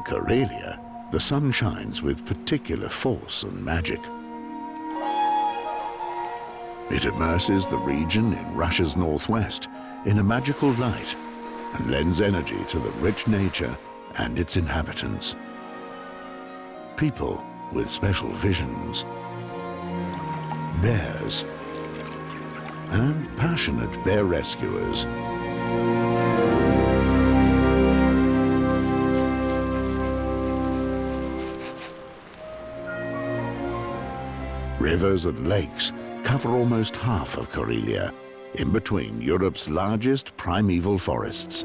Karelia, the sun shines with particular force and magic. It immerses the region in Russia's northwest in a magical light and lends energy to the rich nature and its inhabitants. People with special visions, bears, and passionate bear rescuers. Rivers and lakes cover almost half of Karelia, in between Europe's largest primeval forests.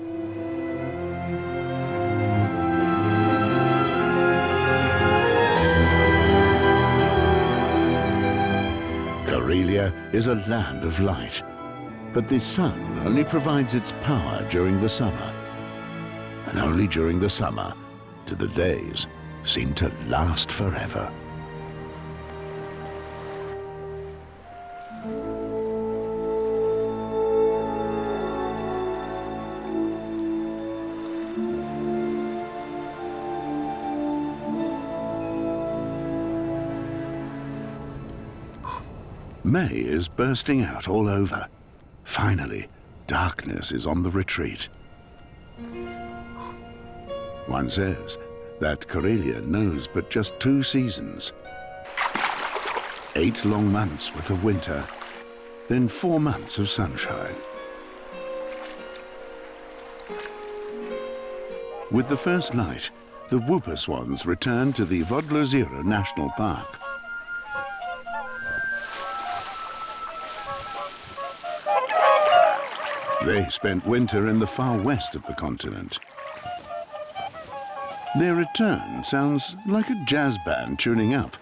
Karelia is a land of light, but the sun only provides its power during the summer. And only during the summer do the days seem to last forever. May is bursting out all over. Finally, darkness is on the retreat. One says that Karelia knows but just 2 seasons. 8 long months worth of winter, then 4 months of sunshine. With the first light, the whooper swans return to the Wolverine National Park. They spent winter in the far west of the continent. Their return sounds like a jazz band tuning up,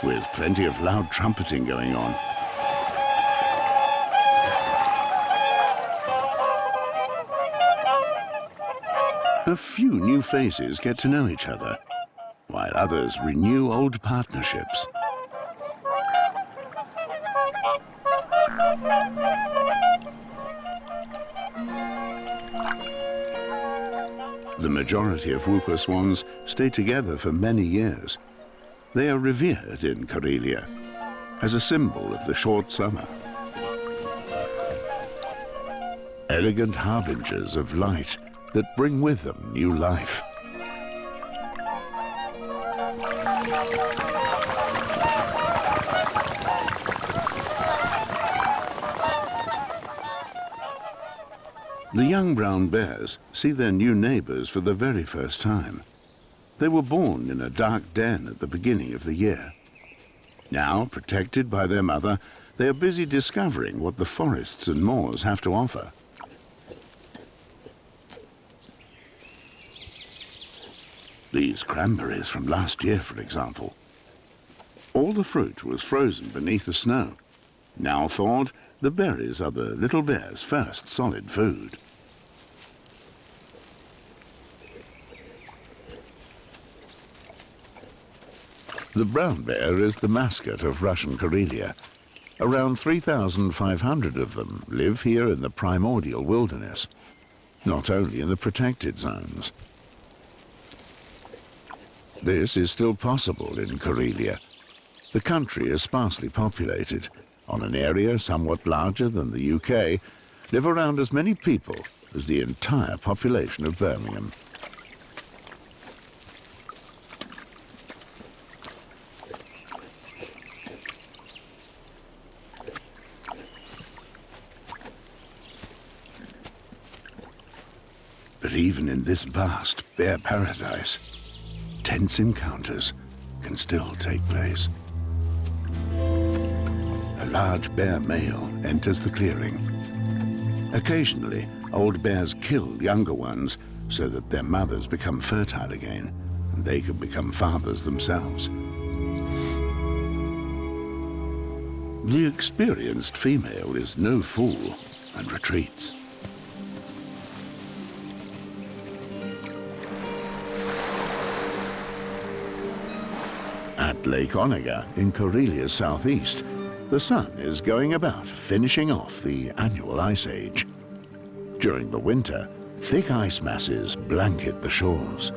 with plenty of loud trumpeting going on. A few new faces get to know each other, while others renew old partnerships. The majority of whooper swans stay together for many years. They are revered in Karelia as a symbol of the short summer. Elegant harbingers of light that bring with them new life. The young brown bears see their new neighbors for the very first time. They were born in a dark den at the beginning of the year. Now, protected by their mother, they are busy discovering what the forests and moors have to offer. These cranberries from last year, for example. All the fruit was frozen beneath the snow. Now thawed, the berries are the little bears' first solid food. The brown bear is the mascot of Russian Karelia. Around 3,500 of them live here in the primordial wilderness, not only in the protected zones. This is still possible in Karelia. The country is sparsely populated. On an area somewhat larger than the UK, live around as many people as the entire population of Birmingham. But even in this vast bear paradise, tense encounters can still take place. A large bear male enters the clearing. Occasionally, old bears kill younger ones so that their mothers become fertile again and they can become fathers themselves. The experienced female is no fool and retreats. At Lake Onega in Karelia's southeast, the sun is going about finishing off the annual ice age. During the winter, thick ice masses blanket the shores.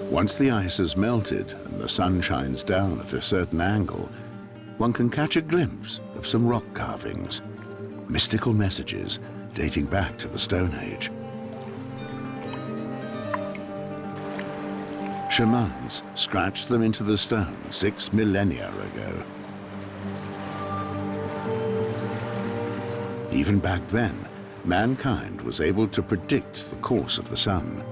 Once the ice has melted and the sun shines down at a certain angle, one can catch a glimpse of some rock carvings, mystical messages dating back to the Stone Age. Shamans scratched them into the stone 6 millennia ago. Even back then, mankind was able to predict the course of the sun,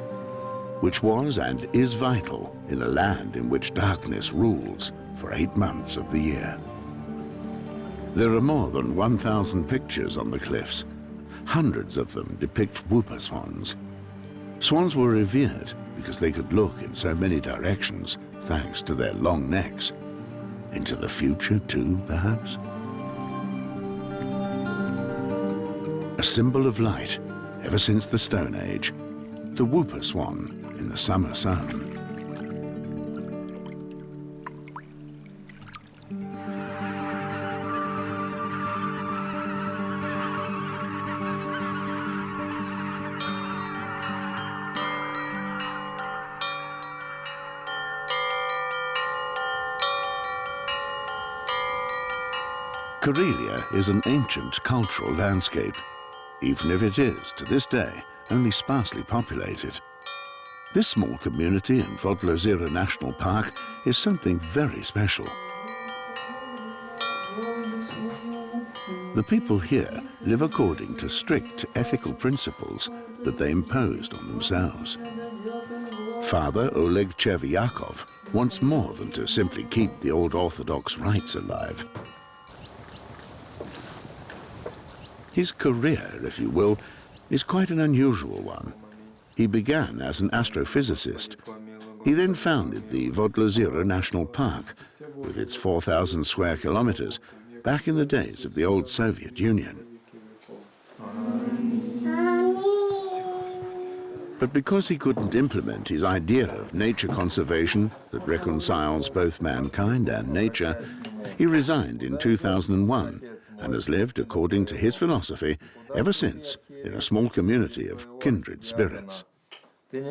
which was and is vital in a land in which darkness rules for 8 months of the year. There are more than 1,000 pictures on the cliffs. Hundreds of them depict whooper swans. Swans were revered because they could look in so many directions thanks to their long necks. Into the future too, perhaps? A symbol of light ever since the Stone Age, the whooper swan in the summer sun. Karelia is an ancient cultural landscape, even if it is, to this day, only sparsely populated. This small community in Wolverine National Park is something very special. The people here live according to strict ethical principles that they imposed on themselves. Father Oleg Chervyakov wants more than to simply keep the old Orthodox rites alive. His career, if you will, is quite an unusual one. He began as an astrophysicist. He then founded the Wolverine National Park, with its 4,000 square kilometers, back in the days of the old Soviet Union. But because he couldn't implement his idea of nature conservation that reconciles both mankind and nature, he resigned in 2001 and has lived according to his philosophy ever since in a small community of kindred spirits. Even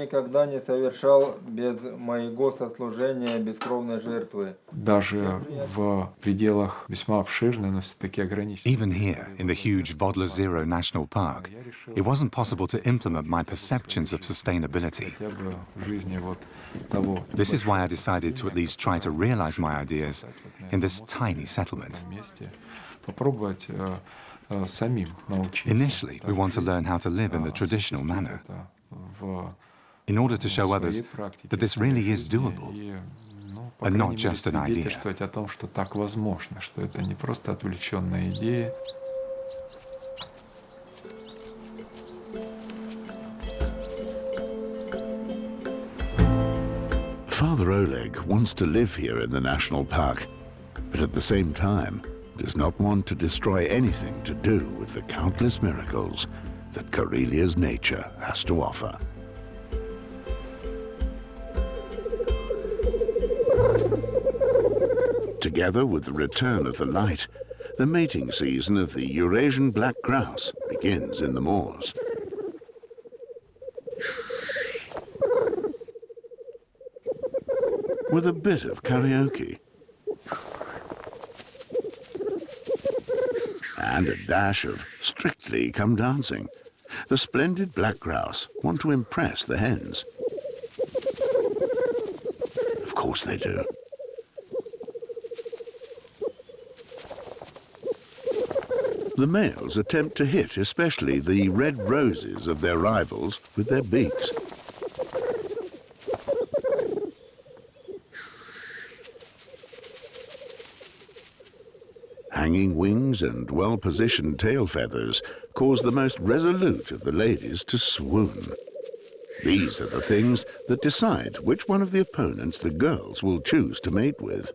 here, in the huge Wolverine National Park, it wasn't possible to implement my perceptions of sustainability. This is why I decided to at least try to realize my ideas in this tiny settlement. Initially, we want to learn how to live in the traditional manner, in order to show others that this really is doable, and not just an idea. Father Oleg wants to live here in the national park, but at the same time does not want to destroy anything to do with the countless miracles that Karelia's nature has to offer. Together with the return of the light, the mating season of the Eurasian black grouse begins in the moors. With a bit of karaoke and a dash of Strictly Come Dancing, the splendid black grouse want to impress the hens. Of course they do. The males attempt to hit especially the red roses of their rivals with their beaks. Hanging wings and well-positioned tail feathers cause the most resolute of the ladies to swoon. These are the things that decide which one of the opponents the girls will choose to mate with.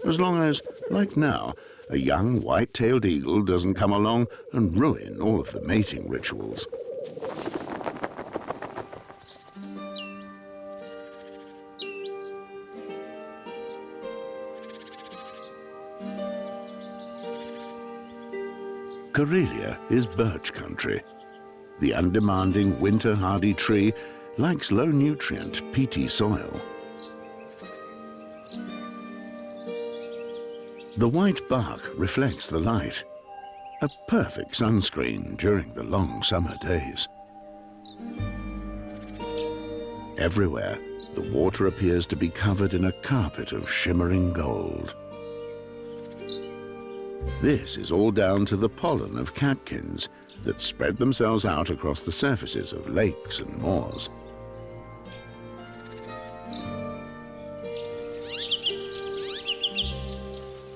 As long as, like now, a young white-tailed eagle doesn't come along and ruin all of the mating rituals. Karelia is birch country. The undemanding winter-hardy tree likes low-nutrient, peaty soil. The white bark reflects the light, a perfect sunscreen during the long summer days. Everywhere, the water appears to be covered in a carpet of shimmering gold. This is all down to the pollen of catkins that spread themselves out across the surfaces of lakes and moors.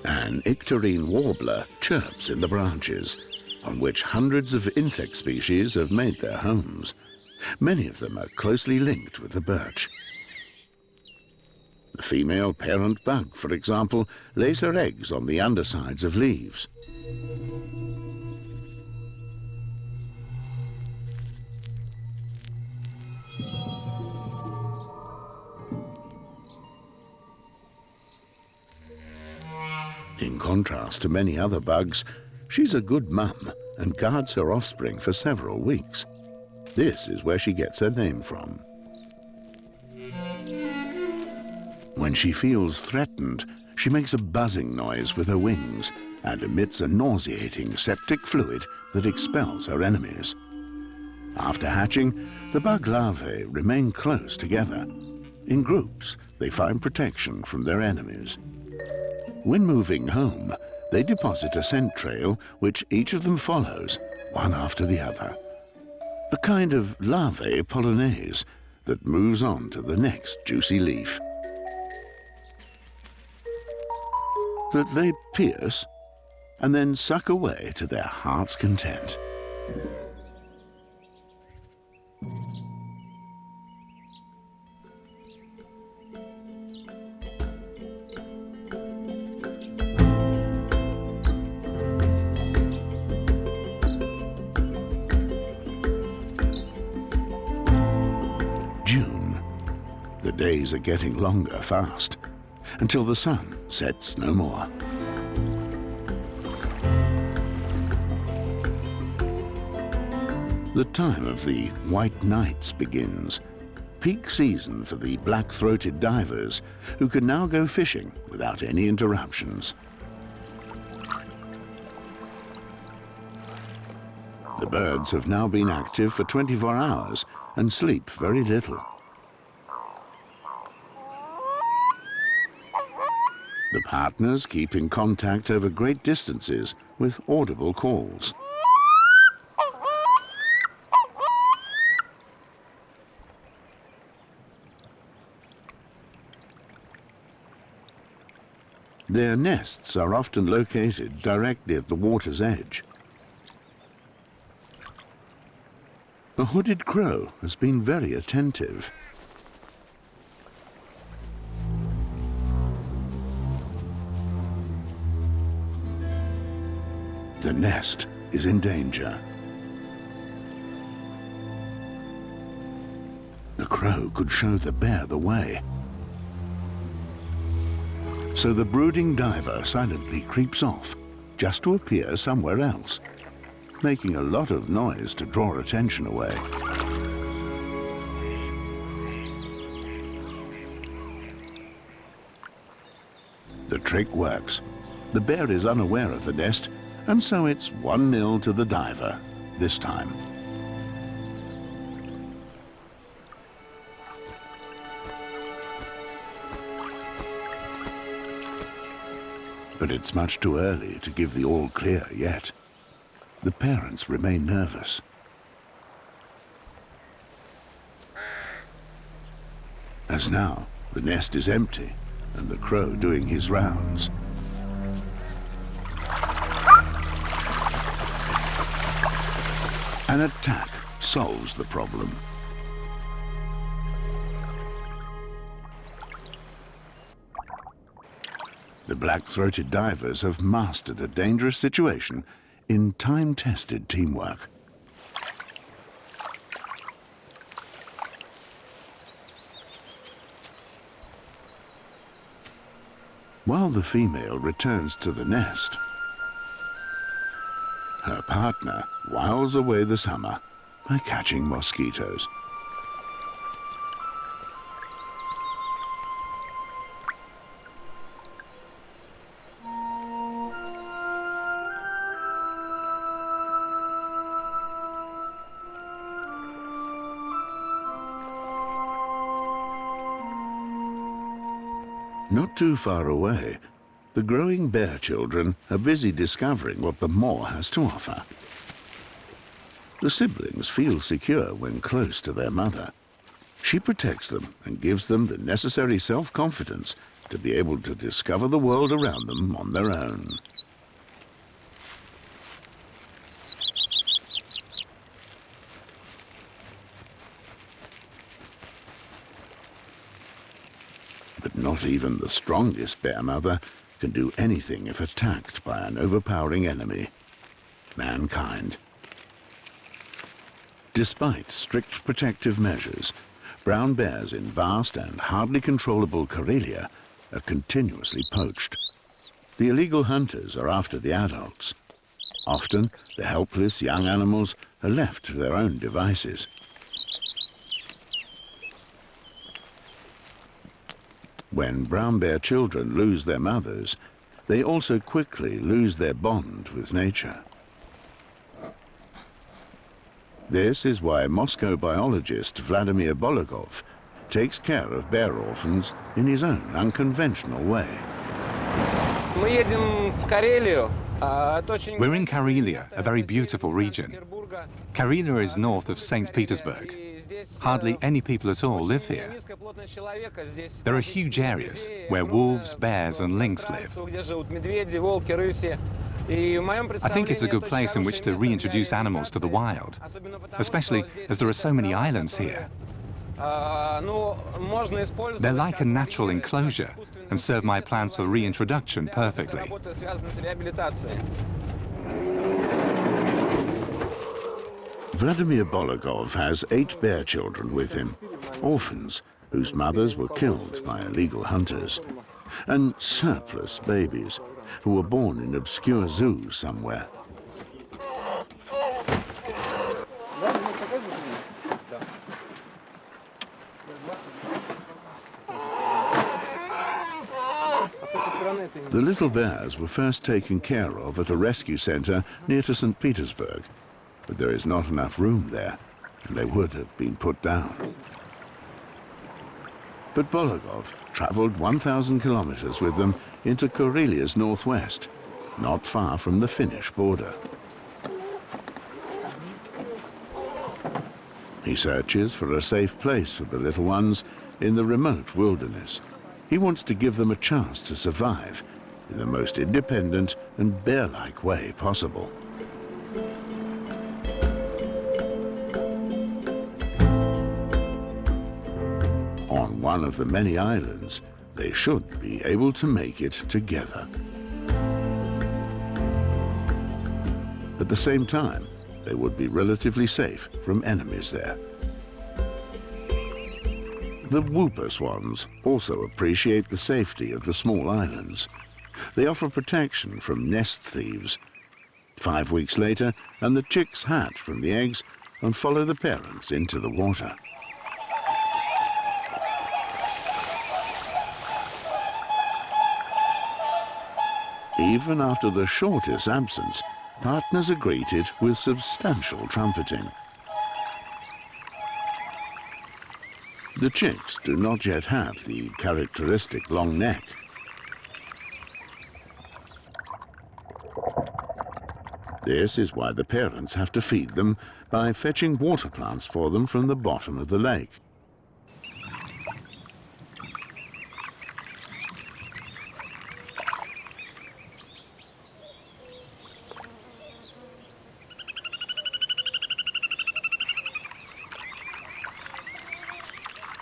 An icterine warbler chirps in the branches, on which hundreds of insect species have made their homes. Many of them are closely linked with the birch. The female parent bug, for example, lays her eggs on the undersides of leaves. In contrast to many other bugs, she's a good mum and guards her offspring for several weeks. This is where she gets her name from. When she feels threatened, she makes a buzzing noise with her wings and emits a nauseating septic fluid that expels her enemies. After hatching, the bug larvae remain close together. In groups, they find protection from their enemies. When moving home, they deposit a scent trail which each of them follows, one after the other. A kind of larvae polonaise that moves on to the next juicy leaf. That they pierce and then suck away to their heart's content. June. The days are getting longer fast, until the sun sets no more. The time of the white nights begins, peak season for the black-throated divers, who can now go fishing without any interruptions. The birds have now been active for 24 hours and sleep very little. The partners keep in contact over great distances with audible calls. Their nests are often located directly at the water's edge. A hooded crow has been very attentive. The nest is in danger. The crow could show the bear the way. So the brooding diver silently creeps off, just to appear somewhere else, making a lot of noise to draw attention away. The trick works. The bear is unaware of the nest, and so it's 1-0 to the diver this time. But it's much too early to give the all clear yet. The parents remain nervous. As now, the nest is empty and the crow doing his rounds. An attack solves the problem. The black-throated divers have mastered a dangerous situation in time-tested teamwork. While the female returns to the nest, her partner whiles away the summer by catching mosquitoes. Not too far away, the growing bear children are busy discovering what the moor has to offer. The siblings feel secure when close to their mother. She protects them and gives them the necessary self-confidence to be able to discover the world around them on their own. But not even the strongest bear mother can do anything if attacked by an overpowering enemy, mankind. Despite strict protective measures, brown bears in vast and hardly controllable Karelia are continuously poached. The illegal hunters are after the adults. Often, the helpless young animals are left to their own devices. When brown bear children lose their mothers, they also quickly lose their bond with nature. This is why Moscow biologist Vladimir Bologov takes care of bear orphans in his own unconventional way. We're in Karelia, a very beautiful region. Karelia is north of St. Petersburg. Hardly any people at all live here. There are huge areas where wolves, bears and lynx live. I think it's a good place in which to reintroduce animals to the wild, especially as there are so many islands here. They're like a natural enclosure and serve my plans for reintroduction perfectly. Vladimir Bologov has 8 bear children with him, orphans whose mothers were killed by illegal hunters, and surplus babies who were born in obscure zoos somewhere. The little bears were first taken care of at a rescue center near to St. Petersburg, but there is not enough room there, and they would have been put down. But Bologov traveled 1,000 kilometers with them into Karelia's northwest, not far from the Finnish border. He searches for a safe place for the little ones in the remote wilderness. He wants to give them a chance to survive in the most independent and bear-like way possible. On one of the many islands, they should be able to make it together. At the same time, they would be relatively safe from enemies there. The whooper swans also appreciate the safety of the small islands. They offer protection from nest thieves. 5 weeks later, and the chicks hatch from the eggs and follow the parents into the water. Even after the shortest absence, partners are greeted with substantial trumpeting. The chicks do not yet have the characteristic long neck. This is why the parents have to feed them by fetching water plants for them from the bottom of the lake.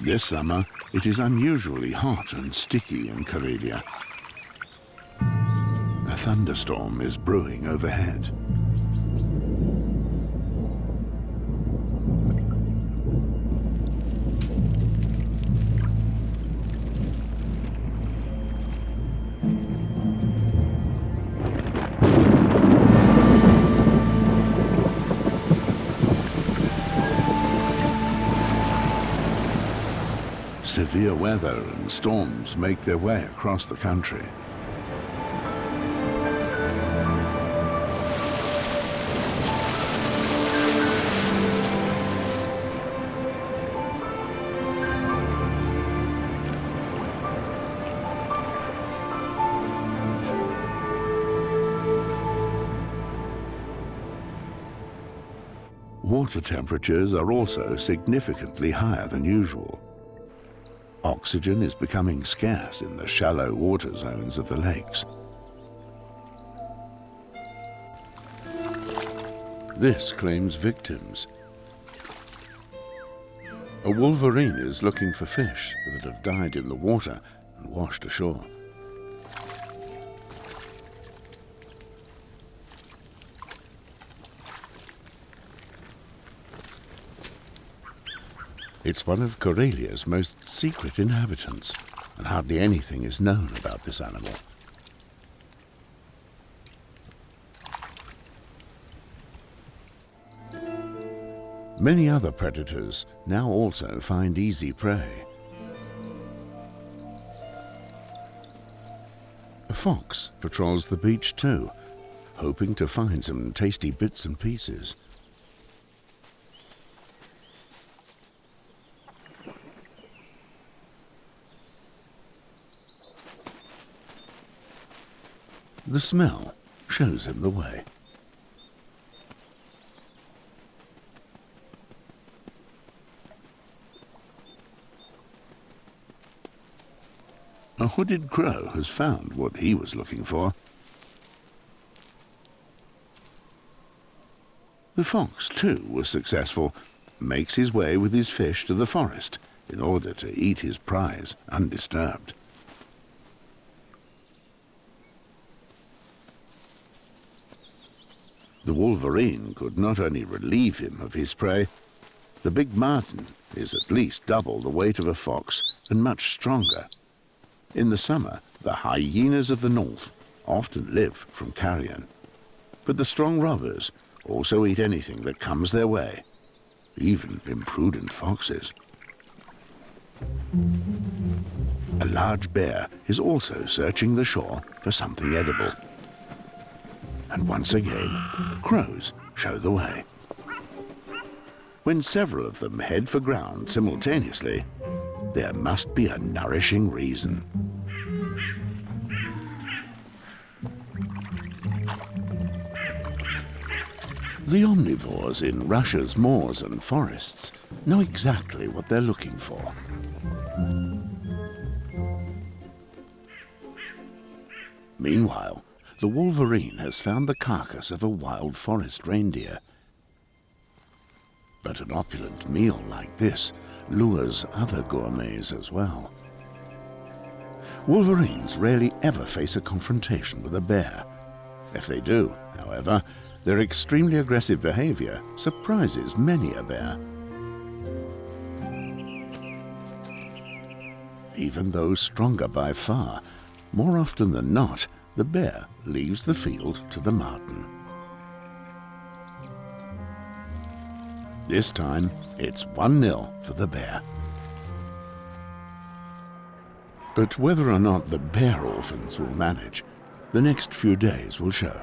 This summer, it is unusually hot and sticky in Karelia. A thunderstorm is brewing overhead. Severe weather and storms make their way across the country. water temperatures are also significantly higher than usual. Oxygen is becoming scarce in the shallow water zones of the lakes. This claims victims. A wolverine is looking for fish that have died in the water and washed ashore. It's one of Karelia's most secret inhabitants, and hardly anything is known about this animal. Many other predators now also find easy prey. A fox patrols the beach too, hoping to find some tasty bits and pieces. The smell shows him the way. A hooded crow has found what he was looking for. The fox, too, was successful, makes his way with his fish to the forest in order to eat his prize undisturbed. The wolverine could not only relieve him of his prey, the big marten is at least double the weight of a fox and much stronger. In the summer, the hyenas of the north often live from carrion. But the strong robbers also eat anything that comes their way, even imprudent foxes. A large bear is also searching the shore for something edible. And once again, crows show the way. When several of them head for ground simultaneously, there must be a nourishing reason. The omnivores in Russia's moors and forests know exactly what they're looking for. Meanwhile, the wolverine has found the carcass of a wild forest reindeer. But an opulent meal like this lures other gourmets as well. Wolverines rarely ever face a confrontation with a bear. If they do, however, their extremely aggressive behavior surprises many a bear. Even though stronger by far, more often than not, the bear leaves the field to the marten. This time, it's 1-0 for the bear. But whether or not the bear orphans will manage, the next few days will show.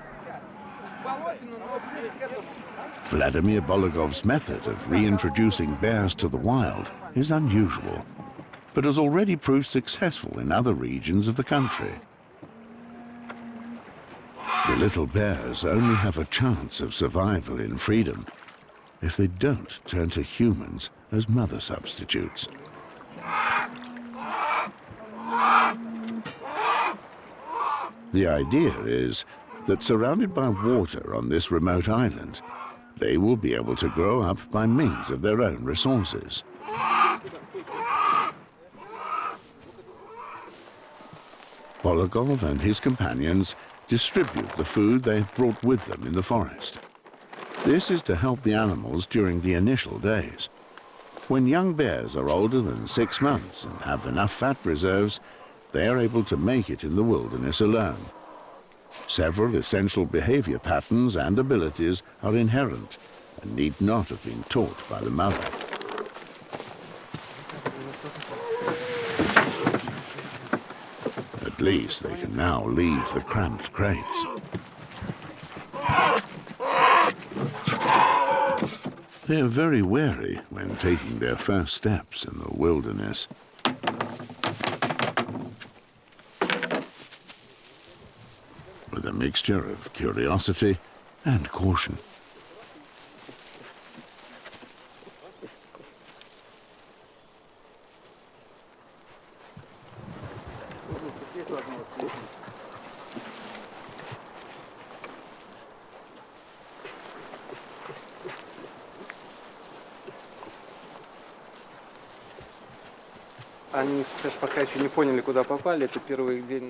Vladimir Bologov's method of reintroducing bears to the wild is unusual, but has already proved successful in other regions of the country. The little bears only have a chance of survival in freedom if they don't turn to humans as mother substitutes. The idea is that surrounded by water on this remote island, they will be able to grow up by means of their own resources. Bologov and his companions distribute the food they have brought with them in the forest. This is to help the animals during the initial days. When young bears are older than 6 months and have enough fat reserves, they are able to make it in the wilderness alone. Several essential behavior patterns and abilities are inherent and need not have been taught by the mother. At least they can now leave the cramped crates. They are very wary when taking their first steps in the wilderness. With a mixture of curiosity and caution.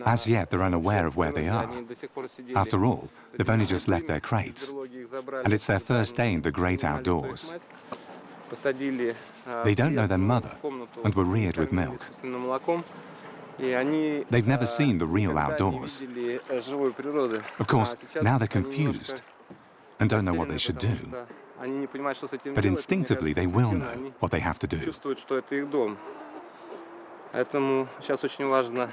As yet, they're unaware of where they are. After all, they've only just left their crates, and it's their first day in the great outdoors. They don't know their mother and were reared with milk. They've never seen the real outdoors. Of course, now they're confused and don't know what they should do. But instinctively, they will know what they have to do.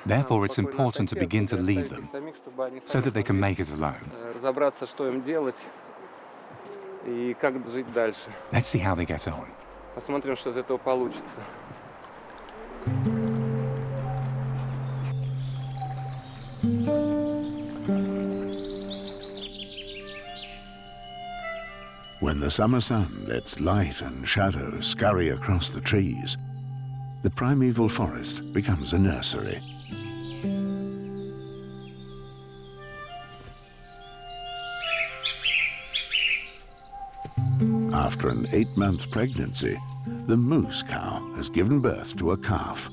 Therefore, it's important to begin to leave them so that they can make it alone. Let's see how they get on. When the summer sun lets light and shadow scurry across the trees, the primeval forest becomes a nursery. After an 8-month pregnancy, the moose cow has given birth to a calf.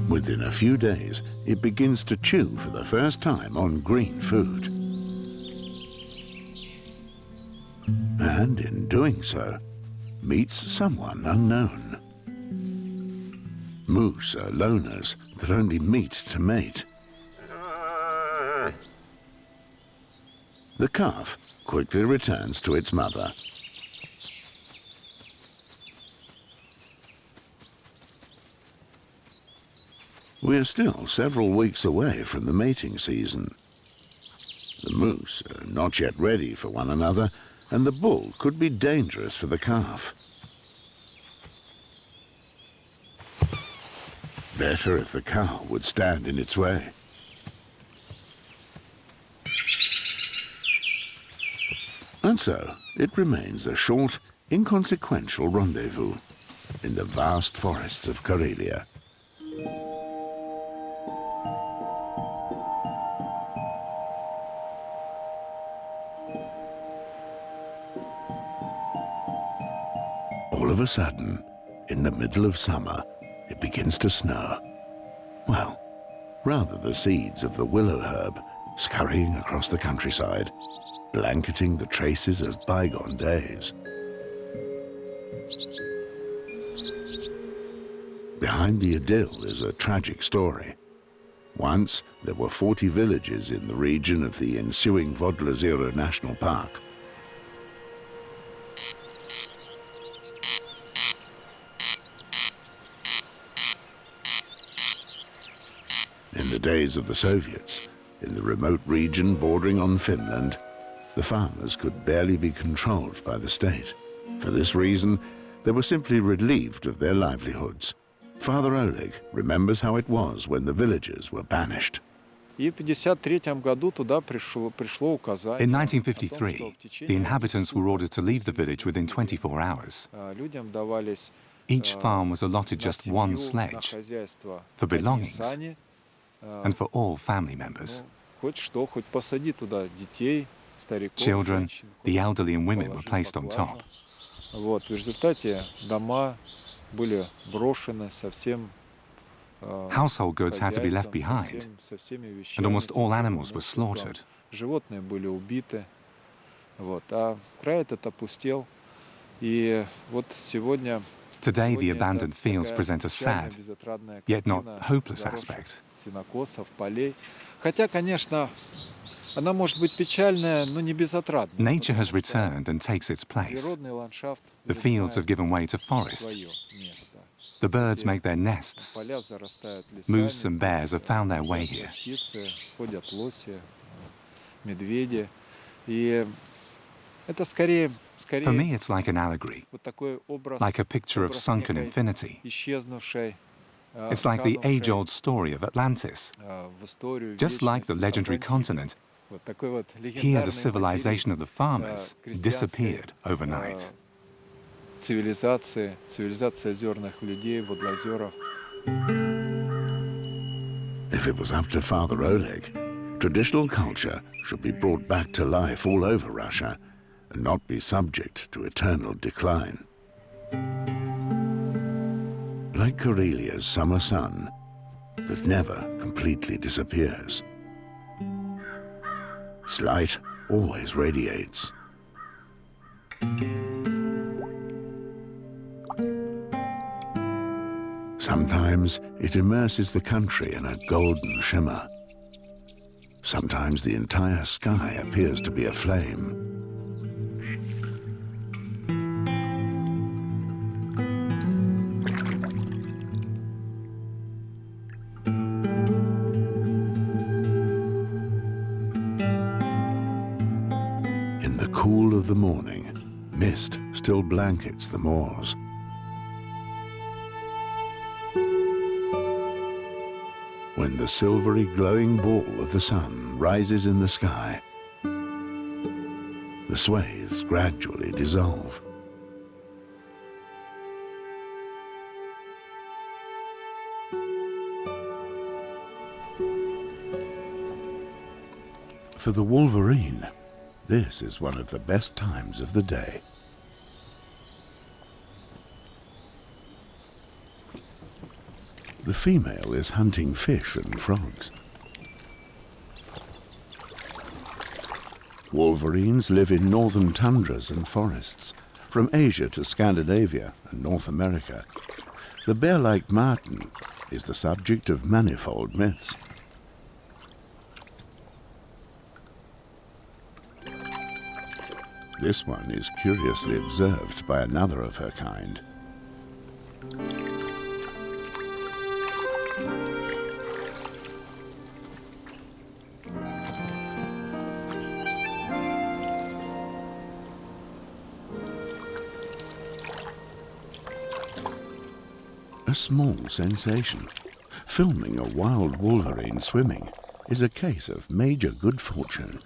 Within a few days, it begins to chew for the first time on green food. And in doing so, meets someone unknown. Moose are loners that only meet to mate. The calf quickly returns to its mother. We are still several weeks away from the mating season. The moose are not yet ready for one another, and the bull could be dangerous for the calf. Better if the cow would stand in its way. And so, it remains a short, inconsequential rendezvous in the vast forests of Karelia. All of a sudden, in the middle of summer, it begins to snow. Well, rather the seeds of the willow herb scurrying across the countryside, blanketing the traces of bygone days. Behind the idyll is a tragic story. Once, there were 40 villages in the region of the ensuing Wolverine National Park. In the days of the Soviets, in the remote region bordering on Finland, the farmers could barely be controlled by the state. For this reason, they were simply relieved of their livelihoods. Father Oleg remembers how it was when the villagers were banished. In 1953, the inhabitants were ordered to leave the village within 24 hours. Each farm was allotted just one sledge for belongings and for all family members. Children, the elderly and women were placed on top. Household goods had to be left behind, and almost all animals were slaughtered. Today, the abandoned fields present a sad, yet not hopeless aspect. Nature has returned and takes its place. The fields have given way to forest. The birds make their nests. Moose and bears have found their way here. For me, it's like an allegory, like a picture of sunken infinity. It's like the age-old story of Atlantis. Just like the legendary continent, here the civilization of the farmers disappeared overnight. If it was up to Father Oleg, traditional culture should be brought back to life all over Russia, and not be subject to eternal decline. Like Karelia's summer sun that never completely disappears. Its light always radiates. Sometimes it immerses the country in a golden shimmer. Sometimes the entire sky appears to be aflame. In the cool of the morning, mist still blankets the moors. When the silvery glowing ball of the sun rises in the sky, the swathes gradually dissolve. For the wolverine, this is one of the best times of the day. The female is hunting fish and frogs. Wolverines live in northern tundras and forests, from Asia to Scandinavia and North America. The bear-like marten is the subject of manifold myths. This one is curiously observed by another of her kind. A small sensation. Filming a wild wolverine swimming is a case of major good fortune.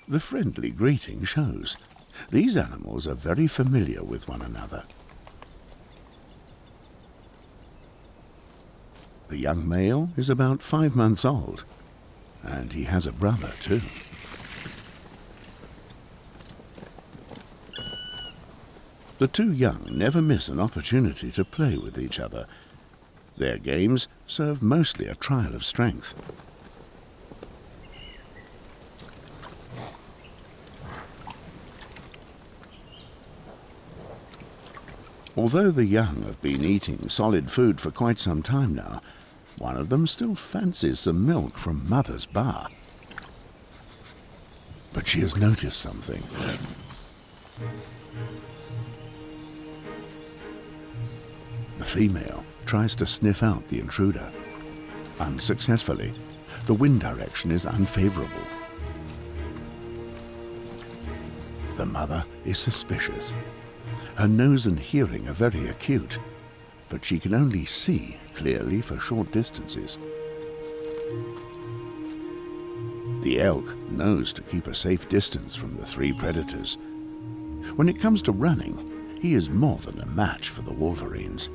The friendly greeting shows. These animals are very familiar with one another. The young male is about 5 months old, and he has a brother too. The two young never miss an opportunity to play with each other. Their games serve mostly a trial of strength. Although the young have been eating solid food for quite some time now, one of them still fancies some milk from Mother's bar. But she has noticed something. The female tries to sniff out the intruder. Unsuccessfully. The wind direction is unfavorable. The mother is suspicious. Her nose and hearing are very acute, but she can only see clearly for short distances. The elk knows to keep a safe distance from the three predators. When it comes to running, he is more than a match for the wolverines.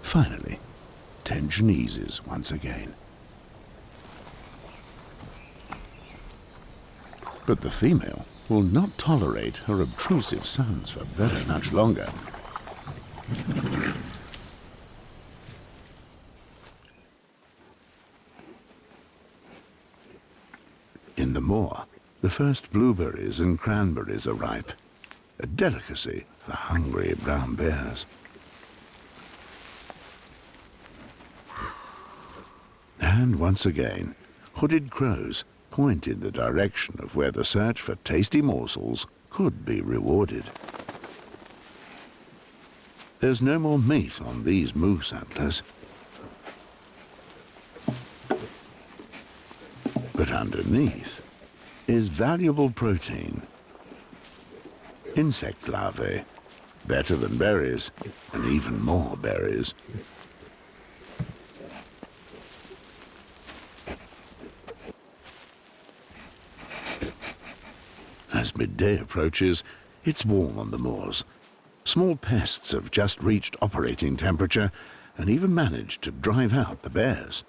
Finally, tension eases once again. But the female will not tolerate her obtrusive sons for very much longer. In the moor, the first blueberries and cranberries are ripe, a delicacy for hungry brown bears. And once again, hooded crows point in the direction of where the search for tasty morsels could be rewarded. There's no more meat on these moose antlers. But underneath is valuable protein. Insect larvae, better than berries, and even more berries. As midday approaches, it's warm on the moors. Small pests have just reached operating temperature and even managed to drive out the bears.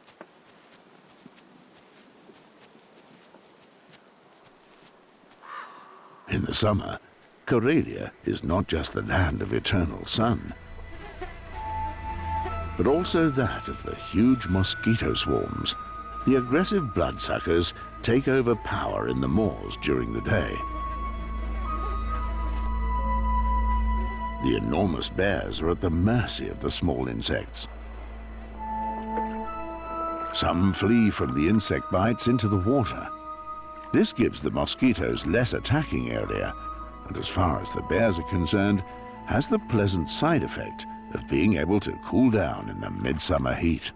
In the summer, Karelia is not just the land of eternal sun, but also that of the huge mosquito swarms. The aggressive bloodsuckers take over power in the moors during the day. The enormous bears are at the mercy of the small insects. Some flee from the insect bites into the water. This gives the mosquitoes less attacking area, and as far as the bears are concerned, has the pleasant side effect of being able to cool down in the midsummer heat.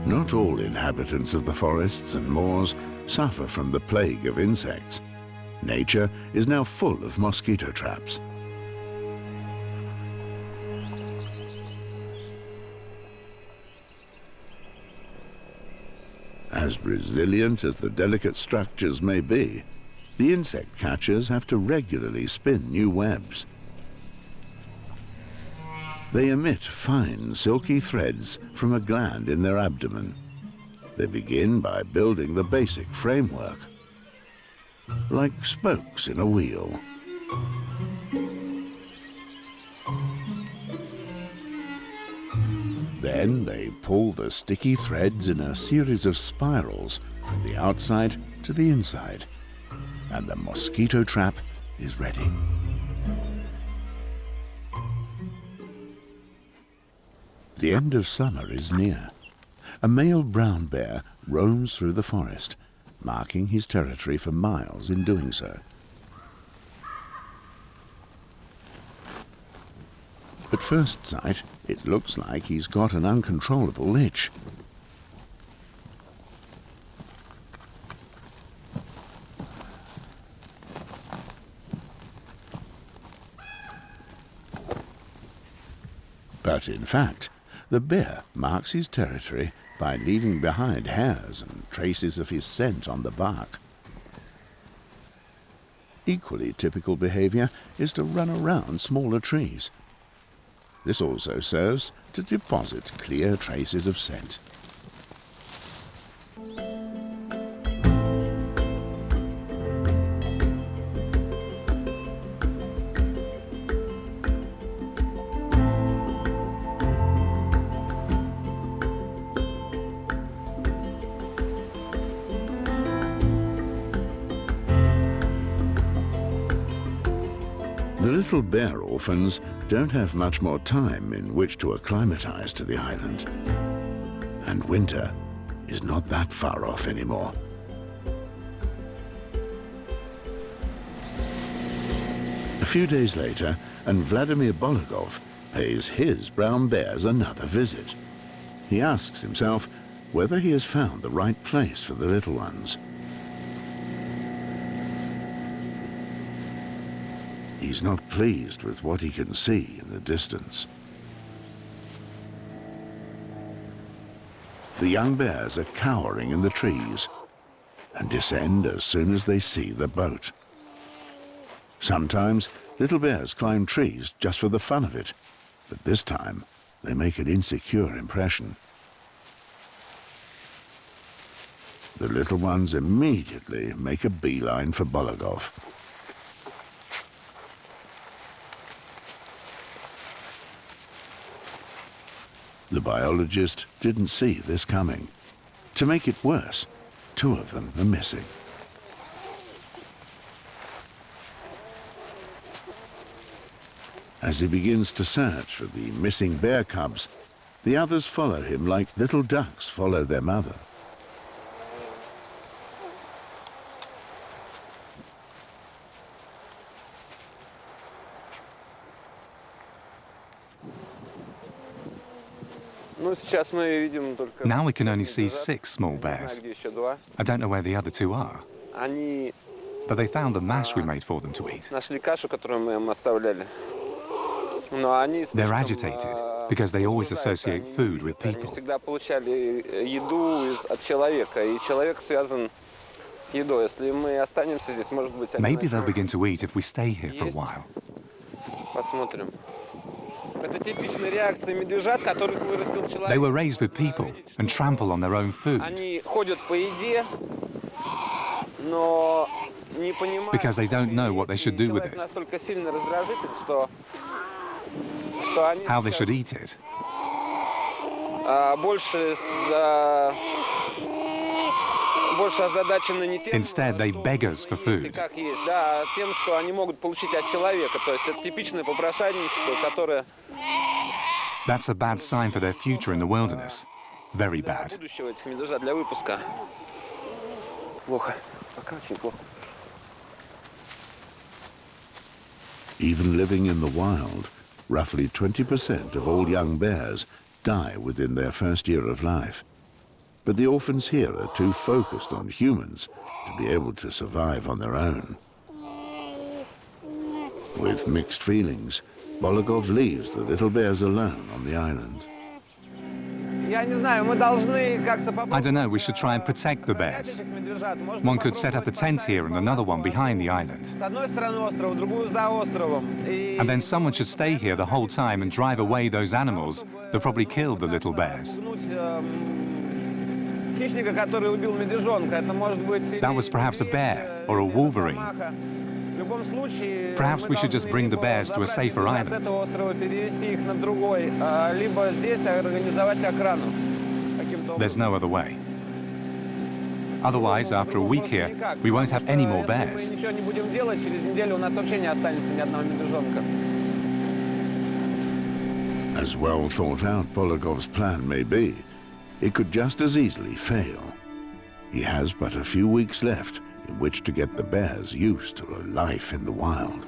Not all inhabitants of the forests and moors suffer from the plague of insects. Nature is now full of mosquito traps. As resilient as the delicate structures may be, the insect catchers have to regularly spin new webs. They emit fine, silky threads from a gland in their abdomen. They begin by building the basic framework, like spokes in a wheel. Then they pull the sticky threads in a series of spirals from the outside to the inside, and the mosquito trap is ready. The end of summer is near. A male brown bear roams through the forest, marking his territory for miles in doing so. At first sight, it looks like he's got an uncontrollable itch. But in fact, the bear marks his territory by leaving behind hairs and traces of his scent on the bark. Equally typical behavior is to run around smaller trees. This also serves to deposit clear traces of scent. The little bear orphans don't have much more time in which to acclimatize to the island. And winter is not that far off anymore. A few days later, and Vladimir Bologov pays his brown bears another visit. He asks himself whether he has found the right place for the little ones. He's not pleased with what he can see in the distance. The young bears are cowering in the trees and descend as soon as they see the boat. Sometimes little bears climb trees just for the fun of it, but this time they make an insecure impression. The little ones immediately make a beeline for Bologov. The biologist didn't see this coming. To make it worse, 2 of them are missing. As he begins to search for the missing bear cubs, the others follow him like little ducks follow their mother. Now we can only see 6 small bears. I don't know where the other 2 are. But they found the mash we made for them to eat. They're agitated because they always associate food with people. Maybe they'll begin to eat if we stay here for a while. They were raised with people and trample on their own food because they don't know what they should do with it, how they should eat it. Instead, they beg us for food. That's a bad sign for their future in the wilderness. Very bad. Even living in the wild, roughly 20% of all young bears die within their first year of life. But the orphans here are too focused on humans to be able to survive on their own. With mixed feelings, Bologov leaves the little bears alone on the island. I don't know, we should try and protect the bears. One could set up a tent here and another one behind the island. And then someone should stay here the whole time and drive away those animals that probably killed the little bears. That was perhaps a bear or a wolverine. Perhaps we should just bring the bears to a safer island. There's no other way. Otherwise, after a week here, we won't have any more bears. As well thought out Bologov's plan may be, it could just as easily fail. He has but a few weeks left in which to get the bears used to a life in the wild.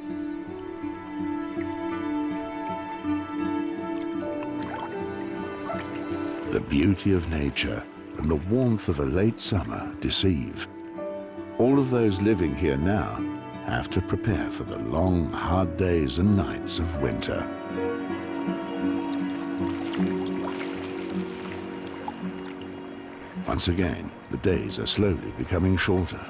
The beauty of nature and the warmth of a late summer deceive. All of those living here now have to prepare for the long, hard days and nights of winter. Once again, the days are slowly becoming shorter.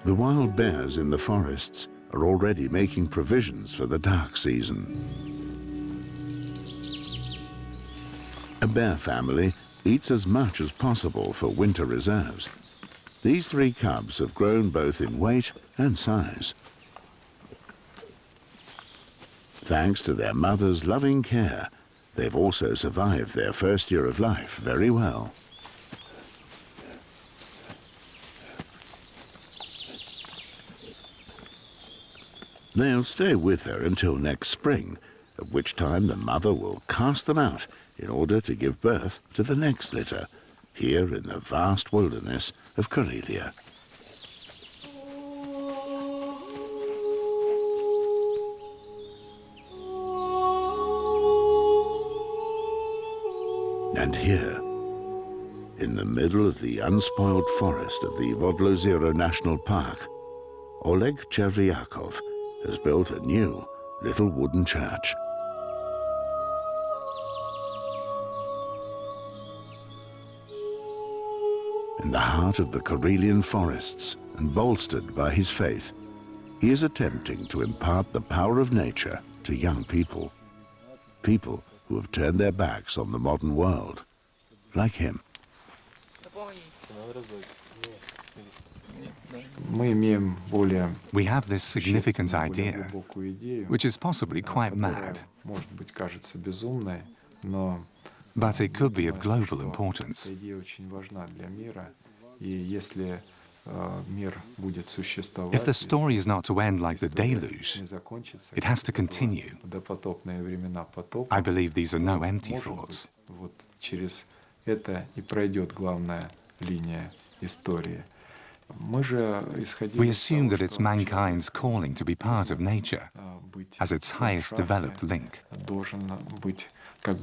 The wild bears in the forests are already making provisions for the dark season. A bear family eats as much as possible for winter reserves. These 3 cubs have grown both in weight and size. Thanks to their mother's loving care, they've also survived their first year of life very well. They'll stay with her until next spring, at which time the mother will cast them out in order to give birth to the next litter, here in the vast wilderness of Karelia. And here, in the middle of the unspoiled forest of the Vodlozero National Park, Oleg Chervyakov has built a new little wooden church. In the heart of the Karelian forests and bolstered by his faith, he is attempting to impart the power of nature to young people. People who have turned their backs on the modern world, like him. We have this significant idea, which is possibly quite mad, but it could be of global importance. If the story is not to end like the deluge, it has to continue. I believe these are no empty thoughts. We assume that it's mankind's calling to be part of nature, as its highest developed link. And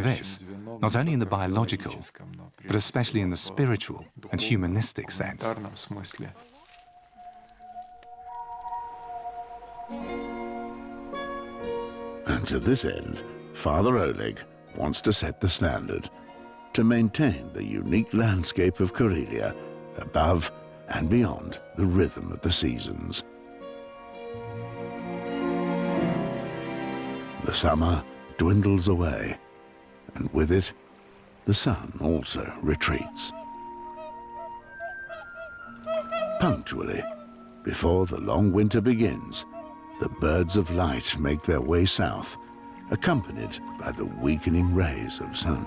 this, not only in the biological, but especially in the spiritual and humanistic sense. And to this end, Father Oleg wants to set the standard, to maintain the unique landscape of Karelia above and beyond the rhythm of the seasons. The summer dwindles away, and with it, the sun also retreats. Punctually, before the long winter begins, the birds of light make their way south, accompanied by the weakening rays of sun.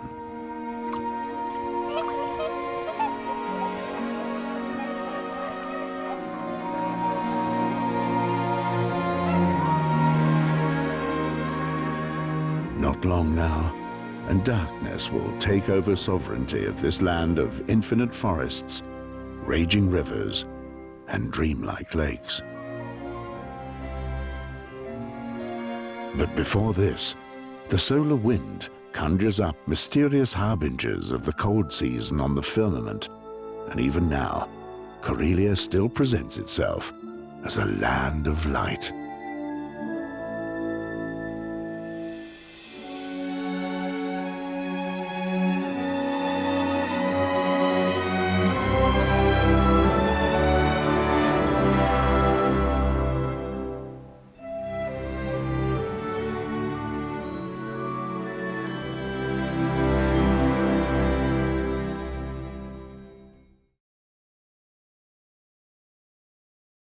Not long now, and darkness will take over sovereignty of this land of infinite forests, raging rivers, and dreamlike lakes. But before this, the solar wind conjures up mysterious harbingers of the cold season on the firmament, and even now, Karelia still presents itself as a land of light.